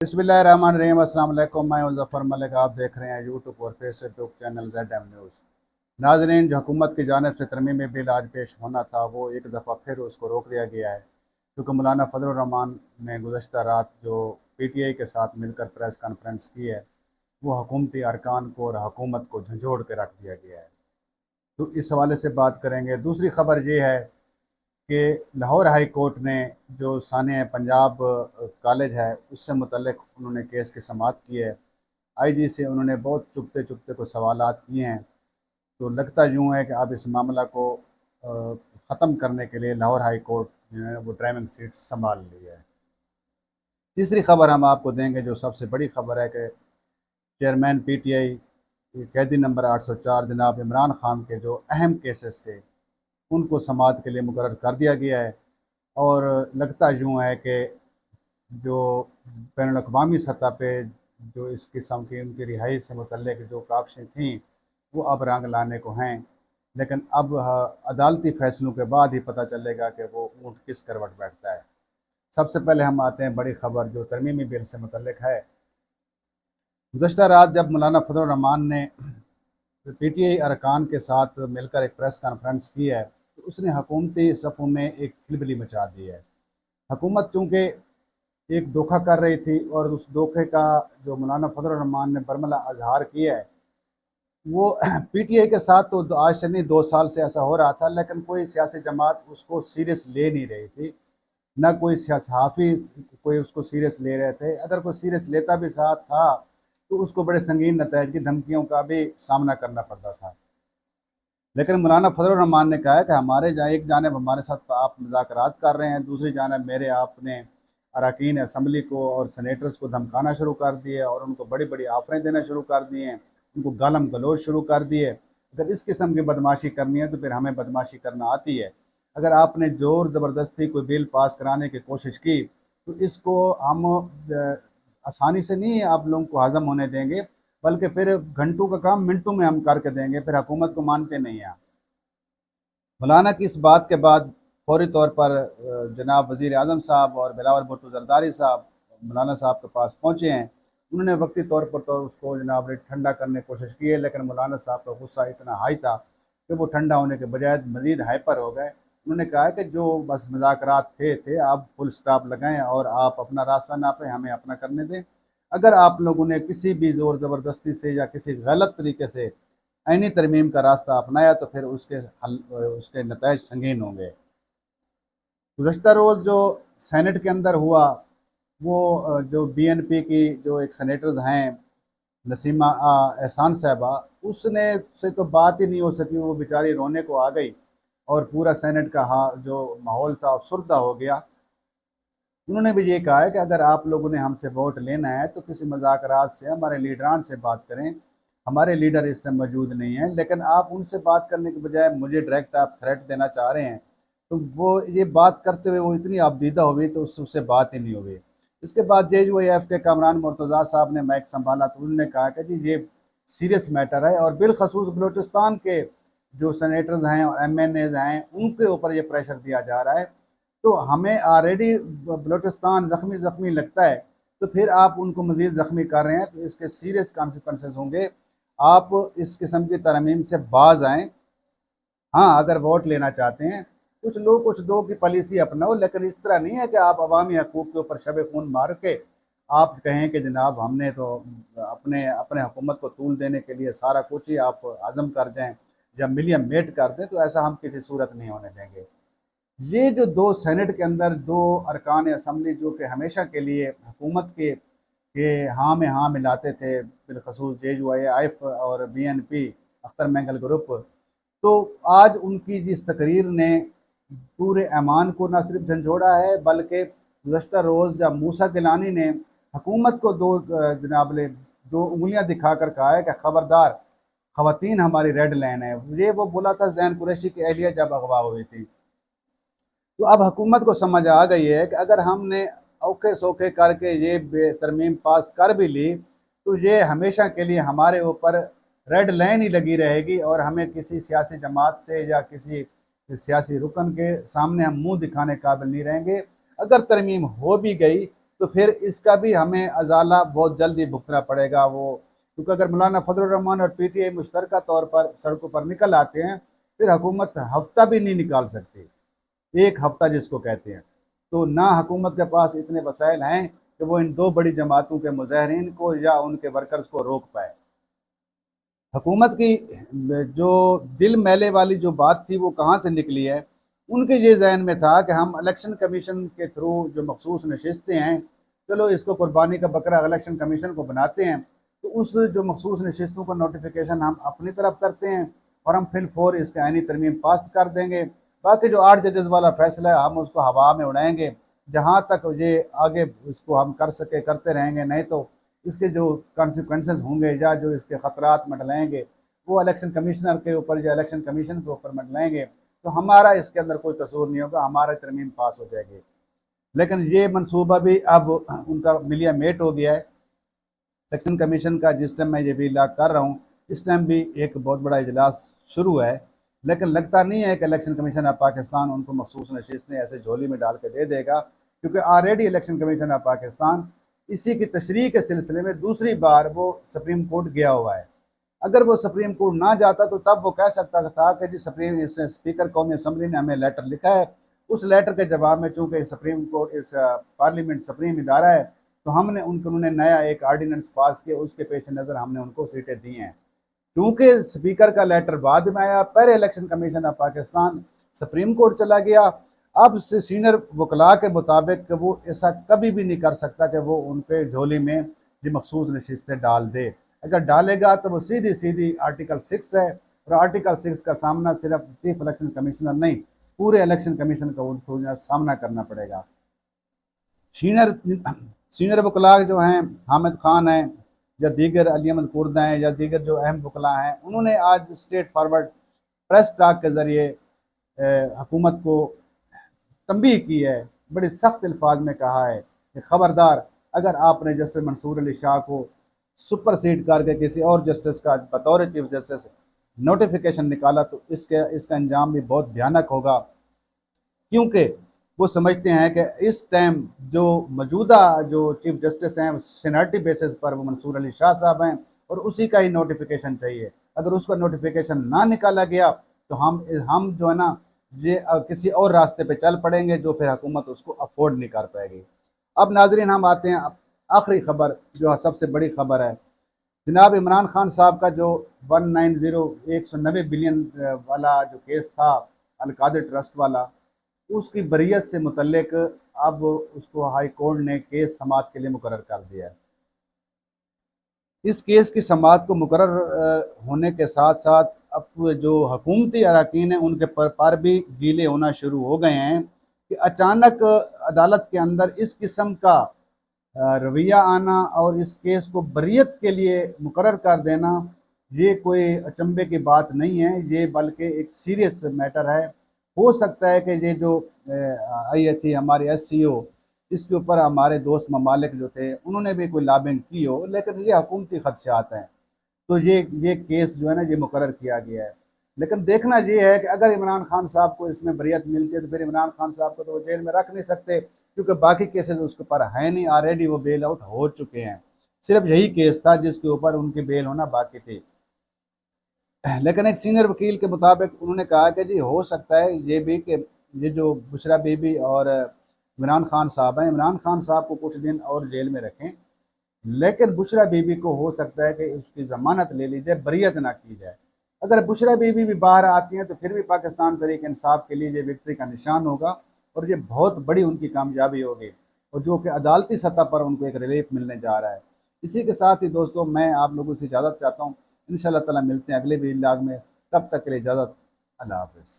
बिस्मिल्लाहिर्रहमानिर्रहीम। अस्सलाम वालेकुम। मैं हूं ज़फ़र मलिक। आप देख रहे हैं यूट्यूब और फेसबुक चैनल ZM न्यूज़। नाज़रीन, जो हुकूमत की जानिब से तरमीमी बिल आज पेश होना था वो एक दफ़ा फिर उसको रोक दिया गया है, क्योंकि मौलाना फजलुर रहमान ने गुज़श्ता रात जो PTI के साथ मिलकर प्रेस कॉन्फ्रेंस की है वो हुकूमती अरकान को और हुकूमत को झंझोड़ के रख दिया गया है। तो इस हवाले से बात करेंगे। दूसरी खबर ये है कि लाहौर हाई कोर्ट ने जो सानिया पंजाब कॉलेज है उससे मुतल्लिक उन्होंने केस की समाअत की है। IG से उन्होंने बहुत चुभते चुभते को सवालात किए हैं। तो लगता यूँ है कि अब इस मामला को ख़त्म करने के लिए लाहौर हाई कोर्ट जो है वो ड्राइविंग सीट संभाल ली है। तीसरी खबर हम आपको देंगे, जो सबसे बड़ी खबर है कि चेयरमैन PTI कैदी नंबर 804 जनाब इमरान खान के जो अहम केसेस थे उनको समाअत के लिए मुकर्रर कर दिया गया है। और लगता यूँ है कि जो बैनुल-अक़वामी सतह पे जो इस किस्म की उनकी रिहाई से मुतल्लिक जो काविशें थीं वो अब रंग लाने को हैं, लेकिन अब अदालती फ़ैसलों के बाद ही पता चलेगा कि वो ऊँट किस करवट बैठता है। सबसे पहले हम आते हैं बड़ी ख़बर जो तरमीमी बिल से मुतल्लिक है। गुज़श्ता रात जब मौलाना फजलुर रहमान ने PTI अरकान के साथ मिलकर एक प्रेस कॉन्फ्रेंस की है तो उसने हुकूमती सफ़ों में एक खिलबिली मचा दी है। हुकूमत चूँकि एक धोखा कर रही थी और उस धोखे का जो मौलाना फजलुर रहमान ने बरमला अज़हार किया है वो PTI के साथ तो आज से नहीं 2 साल से ऐसा हो रहा था, लेकिन कोई सियासी जमात उसको सीरियस ले नहीं रही थी, ना कोई सहाफ़ी कोई उसको सीरियस ले रहे थे। अगर कोई सीरियस लेता भी साथ था तो उसको बड़े संगीन नतायज की धमकियों का भी सामना करना पड़ता था। लेकिन मौलाना फजलुर रहमान ने कहा है कि हमारे जहाँ एक जानिब हमारे साथ आप मुज़ाकरात कर रहे हैं, दूसरी जानिब मेरे आपने अरकान असम्बली को और सेनेटर्स को धमकाना शुरू कर दिए और उनको बड़ी बड़ी ऑफ़रें देना शुरू कर दिए हैं, उनको गालम गलोच शुरू कर दिए। अगर इस किस्म की बदमाशी करनी है तो फिर हमें बदमाशी करना आती है। अगर आपने ज़ोर ज़बरदस्ती कोई बिल पास कराने की कोशिश की तो इसको हम आसानी से नहीं आप लोगों को हज़म होने देंगे, बल्कि फिर घंटों का काम मिनटों में हम करके देंगे। फिर हुकूमत को मानते नहीं हैं। मौलाना की इस बात के बाद फौरी तौर पर जनाब वज़ीर आज़म साहब और बिलावल भुट्टो ज़रदारी साहब मौलाना साहब के पास पहुँचे हैं। उन्होंने वक्ती तौर पर तो उसको जनाब ठंडा करने की कोशिश की है, लेकिन मौलाना साहब का गुस्सा इतना हाई था कि वो ठंडा होने के बजाय मज़ीद हाइपर हो गए। उन्होंने कहा है कि जो बस मुज़ाकरात थे आप फुल स्टॉप लगाएँ और आप अपना रास्ता नापें, हमें अपना करने दें। अगर आप लोगों ने किसी भी ज़ोर ज़बरदस्ती से या किसी गलत तरीके से आईनी तरमीम का रास्ता अपनाया तो फिर उसके नताइज संगीन होंगे। गुज़श्ता रोज़ जो सेनेट के अंदर हुआ वो जो BNP की जो एक सेनेटर्स हैं नसीमा एहसान साहबा, उसने से तो बात ही नहीं हो सकी। वो बेचारी रोने को आ गई और पूरा सेनेट का जो माहौल था अफसरदा हो गया। उन्होंने भी ये कहा है कि अगर आप लोगों ने हमसे वोट लेना है तो किसी मुज़ाकरात से हमारे लीडरान से बात करें। हमारे लीडर इस टाइम मौजूद नहीं हैं, लेकिन आप उनसे बात करने के बजाय मुझे डायरेक्ट आप थ्रेट देना चाह रहे हैं। तो वो ये बात करते हुए वो इतनी आपदीदा हुई तो उससे बात ही नहीं हुई। इसके बाद JUIF के कामरान मुर्तज़ा साहब ने माइक संभाला तो उन्होंने कहा कि जी ये सीरियस मैटर है और बिलखसूस बलूचिस्तान के जो सेनेटर्स हैं और MNAs हैं उनके ऊपर ये प्रेशर दिया जा रहा है। तो हमें ऑलरेडी बलूचिस्तान ज़ख्मी ज़ख्मी लगता है, तो फिर आप उनको मज़ीद ज़ख्मी कर रहे हैं तो इसके सीरियस कॉन्सिक्वेंसेस होंगे। आप इस किस्म की तरमीम से बाज़ आएँ। हाँ, अगर वोट लेना चाहते हैं, कुछ लो कुछ दो की पॉलिसी अपनाओ, लेकिन इस तरह नहीं है कि आप अवामी हकूक़ के ऊपर शब खून मार के आप कहें कि जनाब हमने तो अपने अपने हुकूमत को तूल देने के लिए सारा कुछ ही आप हज़म कर जाएँ या मिलियन मेट कर दें, तो ऐसा हम किसी सूरत नहीं होने देंगे। ये जो 2 सेनेट के अंदर 2 अरकान असम्बली जो कि हमेशा के लिए हुकूमत के हाँ में हाँ मिलाते थे, बिलखसूस JUIF और BNP अख्तर मेंगल ग्रुप, तो आज उनकी जिस तकरीर ने पूरे ऐवान को न सिर्फ झंझोड़ा है, बल्कि गुज़श्ता रोज़ जब मूसा गिलानी ने हुकूमत को जनाब 2 उँगलियाँ दिखाकर कहा है कि खबरदार, ख़वातीन हमारी रेड लाइन है। ये वो बोला था ज़ैन कुरैशी की अहलिया जब अगवा हुई थी। तो अब हुकूमत को समझ आ गई है कि अगर हमने औखे सौखे करके ये तरमीम पास कर भी ली तो ये हमेशा के लिए हमारे ऊपर रेड लाइन ही लगी रहेगी और हमें किसी सियासी जमात से या किसी सियासी रुकन के सामने हम मुंह दिखाने काबिल नहीं रहेंगे। अगर तरमीम हो भी गई تو پھر اس کا بھی ہمیں ازالہ بہت جلدی بھگتنا پڑے گا وہ، کیونکہ اگر مولانا فضل الرحمان اور پی ٹی آئی مشترکہ طور پر سڑکوں پر نکل آتے ہیں پھر حکومت ہفتہ بھی نہیں نکال سکتی، ایک ہفتہ جس کو کہتے ہیں، تو نہ حکومت کے پاس اتنے وسائل ہیں کہ وہ ان دو بڑی جماعتوں کے مظاہرین کو یا ان کے ورکرز کو روک پائے۔ حکومت کی جو دل میلے والی جو بات تھی وہ کہاں سے نکلی ہے؟ ان کے یہ ذہن میں تھا کہ ہم الیکشن کمیشن کے تھرو جو مخصوص نشستیں ہیں، چلو اس کو قربانی کا بکرا الیکشن کمیشن کو بناتے ہیں، تو اس جو مخصوص نشستوں کا نوٹیفیکیشن ہم اپنی طرف کرتے ہیں اور ہم فی الفور اس کا عینی ترمیم پاس کر دیں گے، باقی جو 8 ججز والا فیصلہ ہے ہم اس کو ہوا میں اڑائیں گے، جہاں تک یہ آگے اس کو ہم کر سکے کرتے رہیں گے، نہیں تو اس کے جو کانسیکوینسز ہوں گے یا جو اس کے خطرات منڈلائیں گے وہ الیکشن کمیشنر کے اوپر یا الیکشن کمیشن کے اوپر منڈلائیں گے، تو ہمارا اس کے اندر کوئی قصور نہیں ہوگا، ہمارا ترمیم پاس ہو جائے گی۔ لیکن یہ منصوبہ بھی اب ان کا ملیا میٹ ہو گیا ہے۔ الیکشن کمیشن کا جس ٹائم میں یہ بھی لاگ کر رہا ہوں اس ٹائم بھی ایک بہت بڑا اجلاس شروع ہے، لیکن لگتا نہیں ہے کہ الیکشن کمیشن آف پاکستان ان کو مخصوص نشستیں ایسے جھولی میں ڈال کے دے دے گا، کیونکہ already election commission of Pakistan اسی کی تشریح کے سلسلے میں دوسری بار وہ سپریم کورٹ گیا ہوا ہے۔ اگر وہ سپریم کورٹ نہ جاتا تو تب وہ کہہ سکتا تھا کہ جی اسپیکر قومی اسمبلی نے ہمیں لیٹر لکھا ہے، اس لیٹر کے جواب میں چونکہ سپریم کورٹ پارلیمنٹ سپریم ادارہ ہے تو ہم نے انہوں نے نیا ایک آرڈیننس پاس کیا، اس کے پیش نظر ہم نے ان کو سیٹیں دی ہیں۔ چونکہ اسپیکر کا لیٹر بعد میں آیا، پہلے election commission of Pakistan supreme court چلا گیا، اب سے سینئر وکلاء کے مطابق وہ ایسا کبھی بھی نہیں کر سکتا کہ وہ ان پہ جھولی میں یہ مخصوص نشستیں ڈال دے۔ اگر ڈالے گا تو وہ سیدھی آرٹیکل 6 ہے، اور آرٹیکل 6 کا سامنا صرف چیف الیکشن کمیشنر نہیں پورے الیکشن کمیشن کا ان کو سامنا کرنا پڑے گا۔ سینئر وکلاء جو ہیں حامد خان ہیں یا دیگر علی احمد کردہ ہیں یا دیگر جو اہم وکلاء ہیں، انہوں نے آج اسٹیٹ فارورڈ پریس ٹاک کے ذریعے حکومت کو تنبیہ کی ہے، بڑے سخت الفاظ میں کہا ہے کہ خبردار اگر آپ نے جسٹس منصور علی شاہ کو سپر سیڈ کر کے کسی اور جسٹس کا بطور چیف جسٹس نوٹیفیکیشن نکالا تو اس کا انجام بھی بہت بھیانک ہوگا، کیونکہ وہ سمجھتے ہیں کہ اس ٹائم جو موجودہ جو چیف جسٹس ہیں سینیرٹی بیسس پر وہ منصور علی شاہ صاحب ہیں اور اسی کا ہی نوٹیفیکیشن چاہیے۔ اگر اس کا نوٹیفیکیشن نہ نکالا گیا تو ہم جو ہے نا یہ کسی اور راستے پہ چل پڑیں گے جو پھر حکومت اس کو افورڈ نہیں کر پائے گی۔ اب ناظرین ہم آتے ہیں آخری خبر جو سب سے بڑی خبر ہے، جناب عمران خان صاحب کا جو 190 بلین والا جو کیس تھا القادر ٹرسٹ والا، اس کی بریت سے متعلق اب اس کو ہائی کورٹ نے کیس سماعت کے لیے مقرر کر دیا ہے۔ اس کیس کی سماعت کو مقرر ہونے کے ساتھ ساتھ اب جو حکومتی اراکین ہیں ان کے پر بھی گیلے ہونا شروع ہو گئے ہیں کہ اچانک عدالت کے اندر اس قسم کا رویہ آنا اور اس کیس کو بریت کے لیے مقرر کر دینا یہ کوئی اچنبے کی بات نہیں ہے، یہ بلکہ ایک سیریس میٹر ہے۔ ہو سکتا ہے کہ یہ جو آئی تھی ہماری ایس سی او اس کے اوپر ہمارے دوست ممالک جو تھے انہوں نے بھی کوئی لابنگ کی ہو، لیکن یہ حکومتی خدشات ہیں تو یہ کیس جو ہے نا یہ مقرر کیا گیا ہے۔ لیکن دیکھنا یہ ہے کہ اگر عمران خان صاحب کو اس میں بریت ملتی ہے تو پھر عمران خان صاحب کو تو وہ جیل میں رکھ نہیں سکتے، کیونکہ باقی کیسز اس کے پر ہیں نہیں، آلریڈی وہ بیل آؤٹ ہو چکے ہیں، صرف یہی کیس تھا جس کے اوپر ان کی بیل ہونا باقی تھی۔ لیکن ایک سینئر وکیل کے مطابق انہوں نے کہا کہ جی ہو سکتا ہے یہ بھی کہ یہ جو بشرا بی بی اور عمران خان صاحب ہیں، عمران خان صاحب کو کچھ دن اور جیل میں رکھیں، لیکن بشرا بی بی کو ہو سکتا ہے کہ اس کی ضمانت لے لی جائے، بریت نہ کی جائے۔ اگر بشرا بی بی بھی باہر آتی ہیں تو پھر بھی پاکستان تحریک انصاف کے لیے یہ وکٹری کا نشان ہوگا اور یہ بہت بڑی ان کی کامیابی ہوگی، اور جو کہ عدالتی سطح پر ان کو ایک ریلیف ملنے جا رہا ہے۔ اسی کے ساتھ ہی دوستوں میں آپ لوگوں سے اجازت چاہتا ہوں، انشاءاللہ تعالی ملتے ہیں اگلے ویلاگ میں، تب تک کے لیے اجازت، اللہ حافظ۔